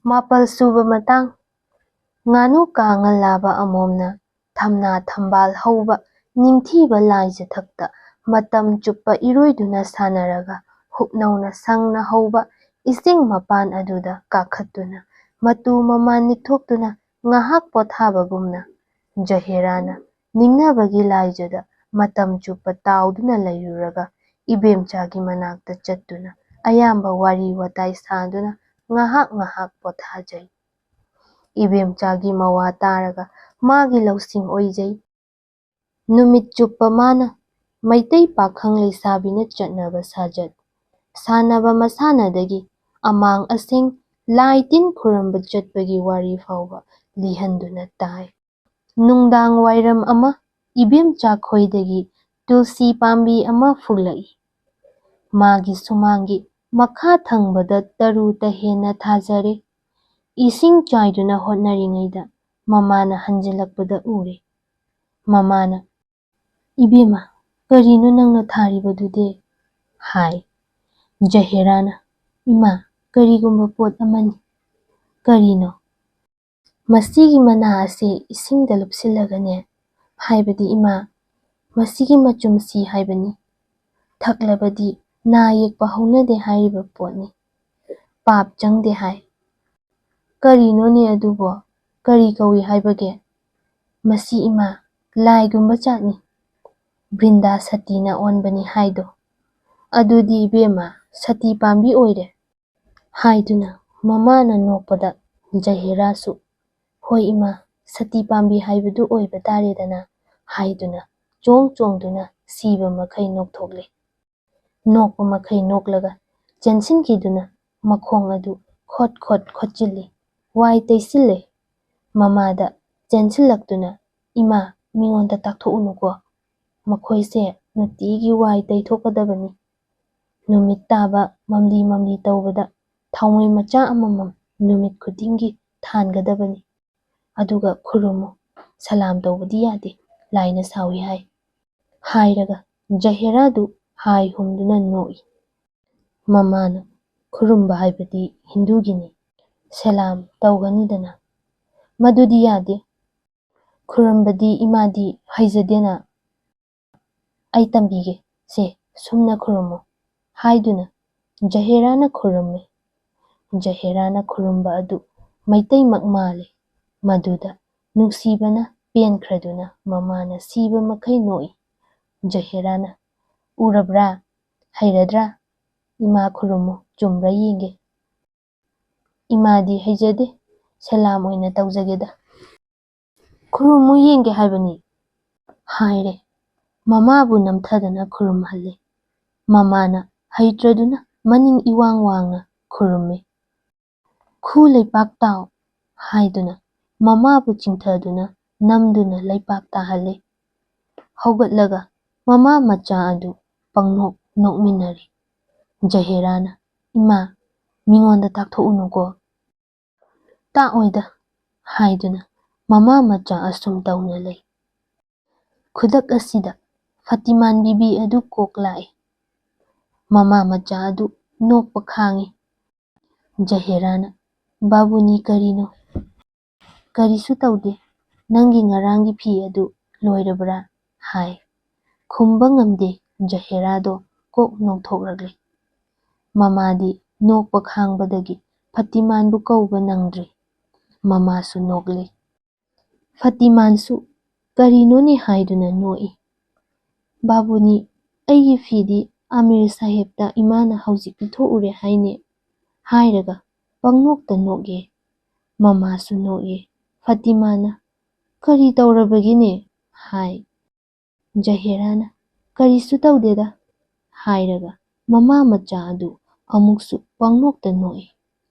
ꯃꯥꯄꯜ ꯁꯨꯕ ꯃꯇꯥꯡ ꯉꯥꯅꯨ ꯀꯥꯡꯉꯜꯂꯥꯕ ꯑꯃꯣꯝꯅ ꯊꯝꯅꯥ ꯊꯝꯕꯥꯜ ꯍꯧꯕ ꯅꯤꯡꯊꯤꯕ ꯂꯥꯏꯖꯊꯛꯇ ꯃꯇꯝ ꯆꯨꯞꯄ ꯏꯔꯣꯏꯗꯨꯅ ꯁꯥꯟꯅꯔꯒ ꯍꯨꯞꯅꯧꯅ ꯁꯪꯅ ꯍꯧꯕ ꯏꯁꯤꯡ ꯃꯄꯥꯟ ꯑꯗꯨꯗ ꯀꯥꯈꯠꯇꯨꯅ ꯃꯇꯨ ꯃꯃꯥꯟ ꯅꯤꯛꯊꯣꯛꯇꯨꯅ ꯉꯥꯏꯍꯥꯛ ꯄꯣꯊꯥꯕꯒꯨꯝꯅ ꯖꯍꯦꯔꯥꯅ ꯅꯤꯡꯅꯕꯒꯤ ꯂꯥꯏꯖꯗ ꯃꯇꯝ ꯆꯨꯞꯄ ꯇꯥꯎꯗꯨꯅ ꯂꯩꯔꯨꯔꯒ ꯏꯕꯦꯝꯆꯥꯒꯤ ꯃꯅꯥꯛꯇ ꯆꯠꯇꯨꯅ ꯑꯌꯥꯝꯕ ꯋꯥꯔꯤ ꯋꯥꯇꯥꯏ ꯁꯥꯗꯨꯅ ꯉꯥꯏꯍꯥꯛ ꯄꯣꯊꯥꯖꯩ꯫ ꯏꯕꯦꯝꯆꯥꯒꯤ ꯃꯋꯥ ꯇꯥꯔꯒ ꯃꯥꯒꯤ ꯂꯧꯁꯤꯡ ꯑꯣꯏꯖꯩ꯫ ꯅꯨꯃꯤꯠ ꯆꯨꯞꯄ ꯃꯥꯅ ꯃꯩꯇꯩ ꯄꯥꯈꯪ ꯂꯩꯁꯥꯕꯤꯅ ꯆꯠꯅꯕ ꯁꯥꯖꯠ, ꯁꯥꯟꯅꯕ ꯃꯁꯥꯟꯅꯗꯒꯤ ꯑꯃꯥꯡ ꯑꯁꯦꯡ ꯂꯥꯏ ꯇꯤꯟ ꯈꯨꯔꯨꯝꯕ ꯆꯠꯄꯒꯤ ꯋꯥꯔꯤ ꯐꯥꯎꯕ ꯂꯤꯍꯟꯗꯨꯅ ꯇꯥꯏ꯫ ꯅꯨꯡꯗꯥꯡ ꯋꯥꯏꯔꯝ ꯑꯃ ꯏꯕꯦꯝꯆꯥ ꯈꯣꯏꯗꯒꯤ ꯇꯨꯜꯁꯤ ꯄꯥꯝꯕꯤ ꯑꯃ ꯐꯨꯛꯂꯛꯏ꯫ ꯃꯥꯒꯤ ꯁꯨꯃꯥꯡꯒꯤ ꯃꯈꯥ ꯊꯪꯕꯗ ꯇꯔꯨ ꯇꯍꯦꯟꯅ ꯊꯥꯖꯔꯦ꯫ ꯏꯁꯤꯡ ꯆꯥꯏꯗꯨꯅ ꯍꯣꯠꯅꯔꯤꯉꯩꯗ ꯃꯃꯥꯅ ꯍꯟꯖꯤꯜꯂꯛꯄꯗ ꯎꯔꯦ꯫ ꯃꯃꯥꯅ "ꯏꯕꯦꯝꯃ, ꯀꯔꯤꯅꯣ ꯅꯪꯅ ꯊꯥꯔꯤꯕꯗꯨꯗꯤ?" ꯍꯥꯏ꯫ ꯖꯍꯦꯔꯥꯅ "ꯏꯃꯥ, ꯀꯔꯤꯒꯨꯝꯕ ꯄꯣꯠ ꯑꯃꯅꯤ." "ꯀꯔꯤꯅꯣ?" "ꯃꯁꯤꯒꯤ ꯃꯅꯥ ꯑꯁꯤ ꯏꯁꯤꯡꯗ ꯂꯨꯞꯁꯤꯜꯂꯒꯅꯦ, ꯍꯥꯏꯕꯗꯤ ꯏꯃꯥ, ꯃꯁꯤꯒꯤ ꯃꯆꯨꯝꯁꯤ ꯍꯥꯏꯕꯅꯤ, ꯊꯛꯂꯕꯗꯤ ꯅꯥ ꯌꯦꯛꯄ ꯍꯧꯅꯗꯦ ꯍꯥꯏꯔꯤꯕ ꯄꯣꯠꯅꯤ, ꯄꯥꯞ ꯆꯪꯗꯦ ꯍꯥꯏ." "ꯀꯔꯤꯅꯣꯅꯦ ꯑꯗꯨꯕꯣ? ꯀꯔꯤ ꯀꯧꯏ ꯍꯥꯏꯕꯒꯦ?" "ꯃꯁꯤ ꯏꯃꯥ, ꯂꯥꯏꯒꯨꯝꯕ ꯖꯥꯠꯅꯤ, ꯕ꯭ꯔꯤꯟꯗꯥ ꯁꯇꯤꯅ ꯑꯣꯟꯕꯅꯤ ꯍꯥꯏꯗꯣ." "ꯑꯗꯨꯗꯤ ꯏꯕꯦꯝꯃ, ꯁꯇꯤ ꯄꯥꯝꯕꯤ ꯑꯣꯏꯔꯦ." ꯍꯥꯏꯗꯨꯅ ꯃꯃꯥꯅ ꯅꯣꯛꯄꯗ ꯖꯍꯦꯔꯥꯁꯨ "ꯍꯣꯏ ꯏꯃꯥ, ꯁꯇꯤ ꯄꯥꯝꯕꯤ ꯍꯥꯏꯕꯗꯨ ꯑꯣꯏꯕ ꯇꯥꯔꯦꯗꯅ" ꯍꯥꯏꯗꯨꯅ ꯆꯣꯡꯗꯨꯅ ꯁꯤꯕ ꯃꯈꯩ ꯅꯣꯛꯊꯣꯛꯂꯦ꯫ ꯅꯣꯛꯄ ꯃꯈꯩ ꯅꯣꯛꯂꯒ ꯆꯦꯟꯁꯤꯟꯈꯤꯗꯨꯅ ꯃꯈꯣꯡ ꯑꯗꯨ ꯈꯣꯠ ꯈꯣꯠꯆꯤꯜꯂꯤ, ꯋꯥꯏ ꯇꯩꯁꯤꯜꯂꯦ꯫ ꯃꯃꯥꯗ ꯆꯦꯟꯁꯤꯜꯂꯛꯇꯨꯅ "ꯏꯃꯥ, ꯃꯤꯉꯣꯟꯗ ꯇꯥꯛꯊꯣꯛꯎꯅꯨꯀꯣ, ꯃꯈꯣꯏꯁꯦ ꯅꯨꯡꯇꯤꯒꯤ ꯋꯥꯏ ꯇꯩꯊꯣꯛꯀꯗꯕꯅꯤ. ꯅꯨꯃꯤꯠ ꯇꯥꯕ ꯃꯝꯂꯤ ꯇꯧꯕꯗ ꯊꯥꯎꯃꯩ ꯃꯆꯥ ꯑꯃꯃꯝ ꯅꯨꯃꯤꯠ ꯈꯨꯗꯤꯡꯒꯤ ꯊꯥꯟꯒꯗꯕꯅꯤ. ꯑꯗꯨꯒ ꯈꯨꯔꯨꯝꯃꯨ, ꯁꯂꯥꯝ ꯇꯧꯕꯗꯤ ꯌꯥꯗꯦ, ꯂꯥꯏꯅ ꯁꯥꯎꯏ ꯍꯥꯏ." ꯍꯥꯏꯔꯒ ꯖꯍꯦꯔꯥꯗꯨ ꯍꯥꯏ ꯍꯨꯝꯗꯨꯅ ꯅꯣꯛꯏ꯫ ꯃꯃꯥꯅ "ꯈꯨꯔꯨꯝꯕ ꯍꯥꯏꯕꯗꯤ ꯍꯤꯟꯗꯨꯒꯤꯅꯤ, ꯁꯦꯂꯥꯝ ꯇꯧꯒꯅꯤꯗꯅ." "ꯃꯗꯨꯗꯤ ꯌꯥꯗꯦ, ꯈꯨꯔꯨꯝꯕꯗꯤ ꯏꯃꯥꯗꯤ ꯍꯩꯖꯗꯦꯅ." "ꯑꯩ ꯇꯝꯕꯤꯒꯦ, ꯁꯦ ꯁꯨꯝꯅ ꯈꯨꯔꯨꯝꯃꯨ." ꯍꯥꯏꯗꯨꯅ ꯖꯍꯦꯔꯥꯅ ꯈꯨꯔꯨꯝꯃꯦ꯫ ꯖꯍꯦꯔꯥꯅ ꯈꯨꯔꯨꯝꯕ ꯑꯗꯨ ꯃꯩꯇꯩꯃꯛ ꯃꯥꯜꯂꯦ꯫ ꯃꯗꯨꯗ ꯅꯨꯡꯁꯤꯕꯅ ꯄꯦꯟꯈ꯭ꯔꯗꯨꯅ ꯃꯃꯥꯅ ꯁꯤꯕ ꯃꯈꯩ ꯅꯣꯛꯏ꯫ ꯖꯍꯦꯔꯥꯅ "ꯎꯔꯕ꯭ꯔꯥ? ꯍꯩꯔꯗ꯭ꯔꯥ? ꯏꯃꯥ ꯈꯨꯔꯨꯝꯃꯨ, ꯆꯨꯝꯕ꯭ꯔꯥ ꯌꯦꯡꯒꯦ." "ꯏꯃꯥꯗꯤ ꯍꯩꯖꯗꯦ, ꯁꯦꯂꯥꯝ ꯑꯣꯏꯅ ꯇꯧꯖꯒꯦꯗ." "ꯈꯨꯔꯨꯝꯃꯨ ꯌꯦꯡꯒꯦ ꯍꯥꯏꯕꯅꯤ." ꯍꯥꯏꯔꯦ꯫ ꯃꯃꯥꯕꯨ ꯅꯝꯊꯗꯅ ꯈꯨꯔꯨꯝꯍꯜꯂꯦ꯫ ꯃꯃꯥꯅ ꯍꯩꯇ꯭ꯔꯗꯨꯅ ꯃꯅꯤꯡ ꯏꯋꯥꯡ ꯋꯥꯡꯅ ꯈꯨꯔꯨꯝꯃꯦ꯫ "ꯈꯨ ꯂꯩꯄꯥꯛ ꯇꯥꯎ" ꯍꯥꯏꯗꯨꯅ ꯃꯃꯥꯕꯨ ꯆꯤꯡꯊꯗꯨꯅ ꯅꯝꯗꯨꯅ ꯂꯩꯄꯥꯛ ꯇꯥꯍꯜꯂꯦ꯫ ꯍꯧꯒꯠꯂꯒ ꯃꯃꯥ ꯃꯆꯥ ꯑꯗꯨ ꯄꯪꯅꯣꯛ ꯅꯣꯛꯃꯤꯟꯅꯔꯦ꯫ ꯖꯍꯦꯔꯥꯅ "ꯏꯃꯥ, ꯃꯤꯉꯣꯟꯗ ꯇꯥꯛꯊꯣꯛꯎꯅꯨꯀꯣ." "ꯇꯥꯛꯑꯣꯏꯗ" ꯍꯥꯏꯗꯨꯅ ꯃꯃꯥ ꯃꯆꯥ ꯑꯁꯨꯝ ꯇꯧꯅ ꯂꯩ꯫ ꯈꯨꯗꯛ ꯑꯁꯤꯗ ꯐꯇꯤꯃꯥꯟ ꯕꯤꯕꯤ ꯑꯗꯨ ꯀꯣꯛ ꯂꯥꯛꯑꯦ꯫ ꯃꯃꯥ ꯃꯆꯥ ꯑꯗꯨ ꯅꯣꯛꯄ ꯈꯥꯡꯉꯤ꯫ ꯖꯍꯦꯔꯥꯅ "ꯕꯥꯕꯨꯅꯤ, ꯀꯔꯤꯅꯣ?" "ꯀꯔꯤꯁꯨ ꯇꯧꯗꯦ, ꯅꯪꯒꯤ ꯉꯔꯥꯡꯒꯤ ꯐꯤ ꯑꯗꯨ ꯂꯣꯏꯔꯕ꯭ꯔꯥ?" ꯍꯥꯏ꯫ ꯈꯨꯝꯕ ꯉꯝꯗꯦ ꯖꯍꯦꯔꯥꯗꯣ ꯀꯣꯛ ꯅꯣꯛꯊꯣꯛꯂꯛꯂꯦ꯫ ꯃꯃꯥꯗꯤ ꯅꯣꯛꯄ ꯈꯥꯡꯕꯗꯒꯤ ꯐꯇꯤꯃꯥꯟꯕꯨ ꯀꯧꯕ ꯅꯪꯗ꯭ꯔꯦ꯫ ꯃꯃꯥꯁꯨ ꯅꯣꯛꯂꯦ꯫ ꯐꯇꯤꯃꯥꯟꯁꯨ "ꯀꯔꯤꯅꯣꯅꯦ?" ꯍꯥꯏꯗꯨꯅ ꯅꯣꯛꯏ꯫ "ꯕꯥꯕꯨꯅꯤ, ꯑꯩꯒꯤ ꯐꯤꯗꯤ ꯑꯃꯤꯔ ꯁꯥꯍꯦꯕꯇ ꯏꯃꯥꯅ ꯍꯧꯖꯤꯛ ꯄꯤꯊꯣꯛꯎꯔꯦ ꯍꯥꯏꯅꯦ." ꯍꯥꯏꯔꯒ ꯄꯪꯅꯣꯛꯇ ꯅꯣꯛꯑꯦ꯫ ꯃꯃꯥꯁꯨ ꯅꯣꯛꯑꯦ꯫ ꯐꯇꯤꯃꯥꯟꯅ "ꯀꯔꯤ ꯇꯧꯔꯕꯒꯤꯅꯦ?" ꯍꯥꯏ꯫ ꯖꯍꯦꯔꯥꯅ "ꯀꯔꯤꯁꯨ ꯇꯧꯗꯦꯗ" ꯍꯥꯏꯔꯒ ꯃꯃꯥ ꯃꯆꯥ ꯑꯗꯨ ꯑꯃꯨꯛꯁꯨ ꯄꯪꯅꯣꯛꯇ ꯅꯣꯛꯏ꯫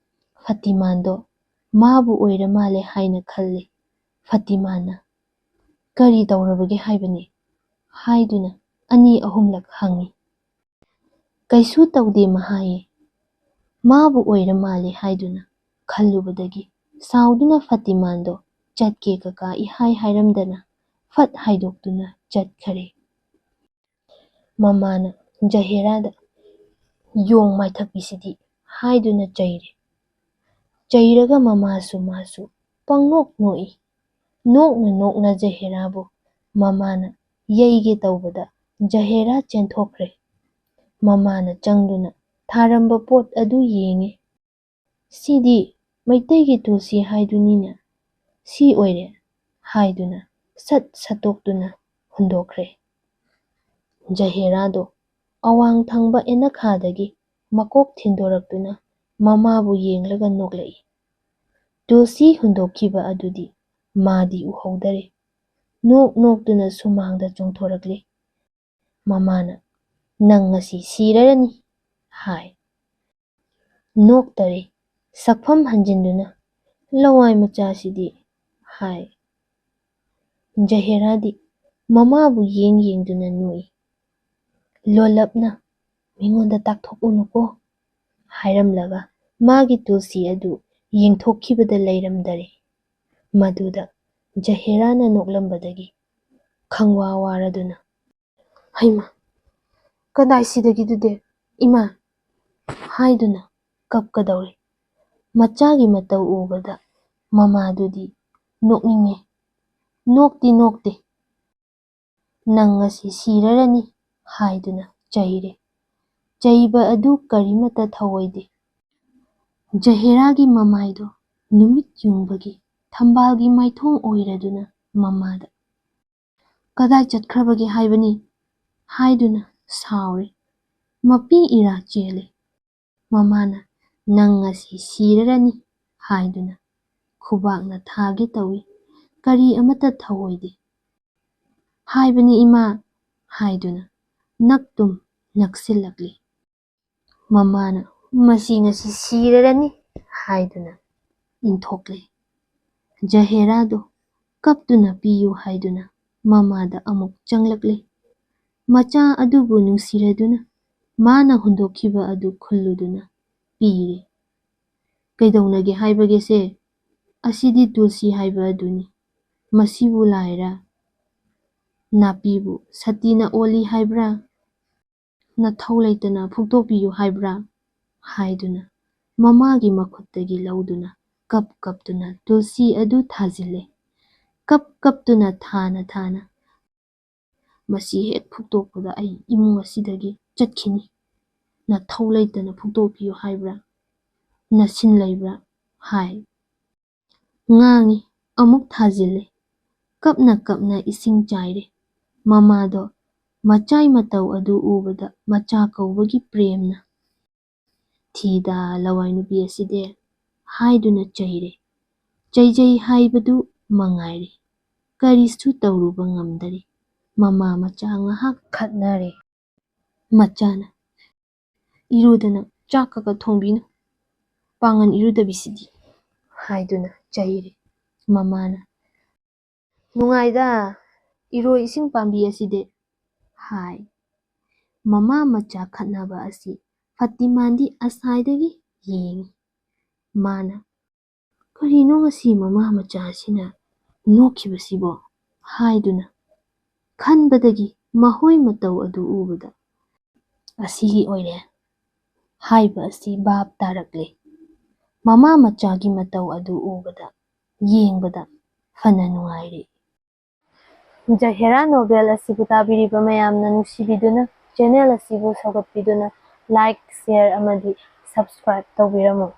ꯐꯇꯤꯃꯥꯟꯗꯣ ꯃꯥꯕꯨ ꯑꯣꯏꯔ ꯃꯥꯜꯂꯦ ꯍꯥꯏꯅ ꯈꯜꯂꯦ꯫ ꯐꯇꯤꯃꯥꯟꯅ "ꯀꯔꯤ ꯇꯧꯔꯕꯒꯦ ꯍꯥꯏꯕꯅꯤ?" ꯍꯥꯏꯗꯨꯅ ꯑꯅꯤ ꯑꯍꯨꯝꯂꯛ ꯍꯪꯉꯤ꯫ "ꯀꯩꯁꯨ ꯇꯧꯗꯦ" ꯍꯥꯏꯌꯦ꯫ ꯃꯥꯕꯨ ꯑꯣꯏꯔ ꯃꯥꯜꯂꯦ ꯍꯥꯏꯗꯨꯅ ꯈꯜꯂꯨꯕꯗꯒꯤ ꯁꯥꯎꯗꯨꯅ ꯐꯇꯤꯃꯥꯟꯗꯣ ꯆꯠꯀꯦ ꯀꯀꯥ ꯏꯍꯥꯏ ꯍꯥꯏꯔꯝꯗꯅ ꯐꯠ ꯍꯥꯏꯗꯣꯛꯇꯨꯅ ꯆꯠꯈꯔꯦ꯫ ꯃꯃꯥꯅ ꯖꯍꯦꯔꯥꯗ "ꯌꯣꯡ ꯃꯥꯏꯊꯛꯄꯤꯁꯤꯗꯤ" ꯍꯥꯏꯗꯨꯅ ꯆꯩꯔꯦ꯫ ꯆꯩꯔꯒ ꯃꯃꯥꯁꯨ ꯃꯥꯁꯨ ꯄꯪꯅꯣꯛ ꯅꯣꯛꯏ꯫ ꯅꯣꯛꯅ ꯅꯣꯛꯅ ꯖꯍꯦꯔꯥꯕꯨ ꯃꯃꯥꯅ ꯌꯩꯒꯦ ꯇꯧꯕꯗ ꯖꯍꯦꯔꯥ ꯆꯦꯟꯊꯣꯛꯈ꯭ꯔꯦ꯫ ꯃꯃꯥꯅ ꯆꯪꯗꯨꯅ ꯊꯥꯔꯝꯕ ꯄꯣꯠ ꯑꯗꯨ ꯌꯦꯡꯉꯦ꯫ ꯁꯤꯗꯤ ꯃꯩꯇꯩꯒꯤ ꯇꯨꯜꯁꯤ ꯍꯥꯏꯗꯨꯅꯤꯅ, ꯁꯤ ꯑꯣꯏꯔꯦ ꯍꯥꯏꯗꯨꯅ ꯁꯠ ꯁꯠꯇꯣꯛꯇꯨꯅ ꯍꯨꯟꯗꯣꯛꯈ꯭ꯔꯦ꯫ ꯖꯍꯦꯔꯥꯗꯣ ꯑꯋꯥꯡ ꯊꯪꯕ ꯌꯦꯅꯈꯥꯗꯒꯤ ꯃꯀꯣꯛ ꯊꯤꯟꯗꯣꯔꯛꯇꯨꯅ ꯃꯃꯥꯕꯨ ꯌꯦꯡꯂꯒ ꯅꯣꯛꯂꯛꯏ꯫ ꯇꯨꯜꯁꯤ ꯍꯨꯟꯗꯣꯛꯈꯤꯕ ꯑꯗꯨꯗꯤ ꯃꯥꯗꯤ ꯎꯍꯧꯗꯔꯦ꯫ ꯅꯣꯛ ꯅꯣꯛꯇꯨꯅ ꯁꯨꯃꯥꯡꯗ ꯆꯣꯡꯊꯣꯔꯛꯂꯦ꯫ ꯃꯃꯥꯅ "ꯅꯪ ꯉꯁꯤ ꯁꯤꯔꯔꯅꯤ" ꯍꯥꯏ꯫ ꯅꯣꯛꯇꯔꯦ ꯁꯛꯐꯝ ꯍꯟꯖꯤꯟꯗꯨꯅ "ꯂꯋꯥꯏ ꯃꯆꯥꯁꯤꯗꯤ" ꯍꯥꯏ꯫ ꯖꯍꯦꯔꯥꯗꯤ ꯃꯃꯥꯕꯨ ꯌꯦꯡꯗꯨꯅ ꯅꯣꯛꯏ꯫ ꯂꯣꯜꯂꯞꯅ "ꯃꯤꯉꯣꯟꯗ ꯇꯥꯛꯊꯣꯛꯎꯅꯨꯀꯣ" ꯍꯥꯏꯔꯝꯂꯒ ꯃꯥꯒꯤ ꯇꯨꯜꯁꯤ ꯑꯗꯨ ꯌꯦꯡꯊꯣꯛꯈꯤꯕꯗ ꯂꯩꯔꯝꯗꯔꯦ꯫ ꯃꯗꯨꯗ ꯖꯍꯦꯔꯥꯅ ꯅꯣꯛꯂꯝꯕꯗꯒꯤ ꯈꯪꯋꯥ ꯋꯥꯔꯗꯨꯅ "ꯍꯩꯃꯥ, ꯀꯗꯥꯏꯁꯤꯗꯒꯤꯗꯨꯗꯤ ꯏꯃꯥ" ꯍꯥꯏꯗꯨꯅ ꯀꯞꯀꯗꯧꯔꯦ꯫ ꯃꯆꯥꯒꯤ ꯃꯇꯧ ꯎꯕꯗ ꯃꯃꯥꯗꯨꯗꯤ ꯅꯣꯛꯅꯤꯡꯉꯦ, ꯅꯣꯛꯇꯤ ꯅꯣꯛꯇꯦ꯫ "ꯅꯪ ꯉꯁꯤ ꯁꯤꯔꯔꯅꯤ" ꯍꯥꯏꯗꯨꯅ ꯆꯩꯔꯦ꯫ ꯆꯩꯕ ꯑꯗꯨ ꯀꯔꯤꯃꯠꯇ ꯊꯧꯑꯣꯏꯗꯦ꯫ ꯖꯍꯦꯔꯥꯒꯤ ꯃꯃꯥꯏꯗꯣ ꯅꯨꯃꯤꯠ ꯌꯨꯡꯕꯒꯤ ꯊꯝꯕꯥꯜꯒꯤ ꯃꯥꯏꯊꯣꯡ ꯑꯣꯏꯔꯗꯨꯅ ꯃꯃꯥꯗ "ꯀꯗꯥꯏ ꯆꯠꯈ꯭ꯔꯕꯒꯦ ꯍꯥꯏꯕꯅꯤ" ꯍꯥꯏꯗꯨꯅ ꯁꯥꯎꯔꯦ꯫ ꯃꯄꯤ ꯏꯔꯥ ꯆꯦꯜꯂꯦ꯫ ꯃꯃꯥꯅ "ꯅꯪ ꯉꯁꯤ ꯁꯤꯔꯔꯅꯤ" ꯍꯥꯏꯗꯨꯅ ꯈꯨꯕꯥꯛꯅ ꯊꯥꯒꯦ ꯇꯧꯏ꯫ ꯀꯔꯤ ꯑꯃꯠꯇ ꯊꯧꯑꯣꯏꯗꯦ꯫ "ꯍꯥꯏꯕꯅꯤ ꯏꯃꯥ" ꯍꯥꯏꯗꯨꯅ ꯅꯛꯇꯨꯝ ꯅꯛꯁꯤꯜꯂꯛꯂꯦ꯫ ꯃꯃꯥꯅ "ꯃꯁꯤ ꯉꯁꯤ ꯁꯤꯔꯔꯅꯤ" ꯍꯥꯏꯗꯨꯅ ꯏꯟꯊꯣꯛꯂꯦ꯫ ꯖꯍꯦꯔꯥꯗꯣ ꯀꯞꯇꯨꯅ ꯄꯤꯌꯨ ꯍꯥꯏꯗꯨꯅ ꯃꯃꯥꯗ ꯑꯃꯨꯛ ꯆꯪꯂꯛꯂꯦ꯫ ꯃꯆꯥ ꯑꯗꯨꯕꯨ ꯅꯨꯡꯁꯤꯔꯗꯨꯅ ꯃꯥꯅ ꯍꯨꯟꯗꯣꯛꯈꯤꯕ ꯑꯗꯨ ꯈꯨꯜꯂꯨꯗꯨꯅ ꯄꯤꯔꯦ꯫ "ꯀꯩꯗꯧꯅꯒꯦ ꯍꯥꯏꯕꯒꯦꯁꯦ? ꯑꯁꯤꯗꯤ ꯇꯨꯜꯁꯤ ꯍꯥꯏꯕ ꯑꯗꯨꯅꯤ꯫ ꯃꯁꯤꯕꯨ ꯂꯥꯏꯔ ꯅꯥꯄꯤꯕꯨ ꯁꯇꯤꯅ ꯑꯣꯜꯂꯤ ꯍꯥꯏꯕ꯭ꯔꯥ? ꯅꯊꯧ ꯂꯩꯇꯅ ꯐꯨꯛꯇꯣꯛꯄꯤꯌꯨ ꯍꯥꯏꯕ꯭ꯔꯥ?" ꯍꯥꯏꯗꯨꯅ ꯃꯃꯥꯒꯤ ꯃꯈꯨꯠꯇꯒꯤ ꯂꯧꯗꯨꯅ ꯀꯞ ꯀꯞꯇꯨꯅ ꯇꯨꯜꯁꯤ ꯑꯗꯨ ꯊꯥꯖꯤꯜꯂꯦ꯫ ꯀꯞ ꯀꯞꯇꯨꯅ ꯊꯥꯅ ꯊꯥꯅ "ꯃꯁꯤ ꯍꯦꯛ ꯐꯨꯛꯇꯣꯛꯄꯗ ꯑꯩ ꯏꯃꯨꯡ ꯑꯁꯤꯗꯒꯤ ꯆꯠꯈꯤꯅꯤ꯫ ꯅꯊꯧ ꯂꯩꯇꯅ ꯐꯨꯛꯇꯣꯛꯄꯤꯌꯨ ꯍꯥꯏꯕ꯭ꯔꯥ? ꯅꯁꯤꯟ ꯂꯩꯕ꯭ꯔꯥ?" ꯍꯥꯏ꯫ ꯉꯥꯡꯉꯤ ꯑꯃꯨꯛ ꯊꯥꯖꯤꯜꯂꯦ꯫ ꯀꯞꯅ ꯀꯞꯅ ꯏꯁꯤꯡ ꯆꯥꯏꯔꯦ꯫ ꯃꯃꯥꯗꯣ ꯃꯆꯥꯏ ꯃꯇꯧ ꯑꯗꯨ ꯎꯕꯗ ꯃꯆꯥ ꯀꯧꯕꯒꯤ ꯄ꯭ꯔꯦꯝꯅ "ꯊꯤꯗ ꯂꯋꯥꯏ ꯅꯨꯄꯤ ꯑꯁꯤꯗꯤ" ꯍꯥꯏꯗꯨꯅ ꯆꯩꯔꯦ꯫ ꯆꯩꯖꯩ ꯍꯥꯏꯕꯗꯨ ꯃꯉꯥꯏꯔꯦ, ꯀꯔꯤꯁꯨ ꯇꯧꯔꯨꯕ ꯉꯝꯗꯔꯦ꯫ ꯃꯃꯥ ꯃꯆꯥ ꯉꯥꯏꯍꯥꯛ ꯈꯠꯅꯔꯦ꯫ ꯃꯆꯥꯅ "ꯏꯔꯨꯗꯅ ꯆꯥꯛꯀꯒ ꯊꯣꯡꯕꯤꯅꯨ, ꯄꯥꯡꯒꯜ ꯏꯔꯨꯗꯕꯤꯁꯤꯗꯤ" ꯍꯥꯏꯗꯨꯅ ꯆꯩꯔꯦ꯫ ꯃꯃꯥꯅ "ꯅꯨꯡꯉꯥꯏꯗ ꯏꯔꯣꯏ ꯏꯁꯤꯡ ꯄꯥꯝꯕꯤ ꯑꯁꯤꯗꯤ" ꯍꯥꯏ꯫ ꯃꯃꯥ ꯃꯆꯥ ꯈꯠꯅꯕ ꯑꯁꯤ ꯐꯇꯤꯃꯥꯟꯗꯤ ꯑꯁꯥꯏꯗꯒꯤ ꯌꯦꯡꯉꯤ꯫ ꯃꯥꯅ "ꯀꯔꯤꯅꯣ ꯉꯁꯤ ꯃꯃꯥ ꯃꯆꯥ ꯑꯁꯤꯅ ꯅꯣꯛꯈꯤꯕꯁꯤꯕꯣ" ꯍꯥꯏꯗꯨꯅ ꯈꯟꯕꯗꯒꯤ ꯃꯍꯣꯏ ꯃꯇꯧ ꯑꯗꯨ ꯎꯕꯗ "ꯑꯁꯤꯒꯤ ꯑꯣꯏꯔꯦ" ꯍꯥꯏꯕ ꯑꯁꯤ ꯚꯥꯞ ꯇꯥꯔꯛꯂꯦ꯫ ꯃꯃꯥ ꯃꯆꯥꯒꯤ ꯃꯇꯧ ꯑꯗꯨ ꯎꯕꯗ ꯌꯦꯡꯕꯗ ꯐꯅ ꯅꯨꯡꯉꯥꯏꯔꯦ꯫ ꯖꯍꯦꯔꯥ ꯅꯣꯚꯦꯜ ꯑꯁꯤꯕꯨ ꯇꯥꯕꯤꯔꯤꯕ ꯃꯌꯥꯝꯅ ꯅꯨꯡꯁꯤꯕꯤꯗꯨꯅ ꯆꯦꯅꯦꯜ ꯑꯁꯤꯕꯨ ꯁꯧꯒꯠꯄꯤꯗꯨꯅ ꯂꯥꯏꯛ, ꯁꯦꯌꯔ ꯑꯃꯗꯤ ꯁꯕꯁꯀ꯭ꯔꯥꯏꯕ ꯇꯧꯕꯤꯔꯝꯃꯨ꯫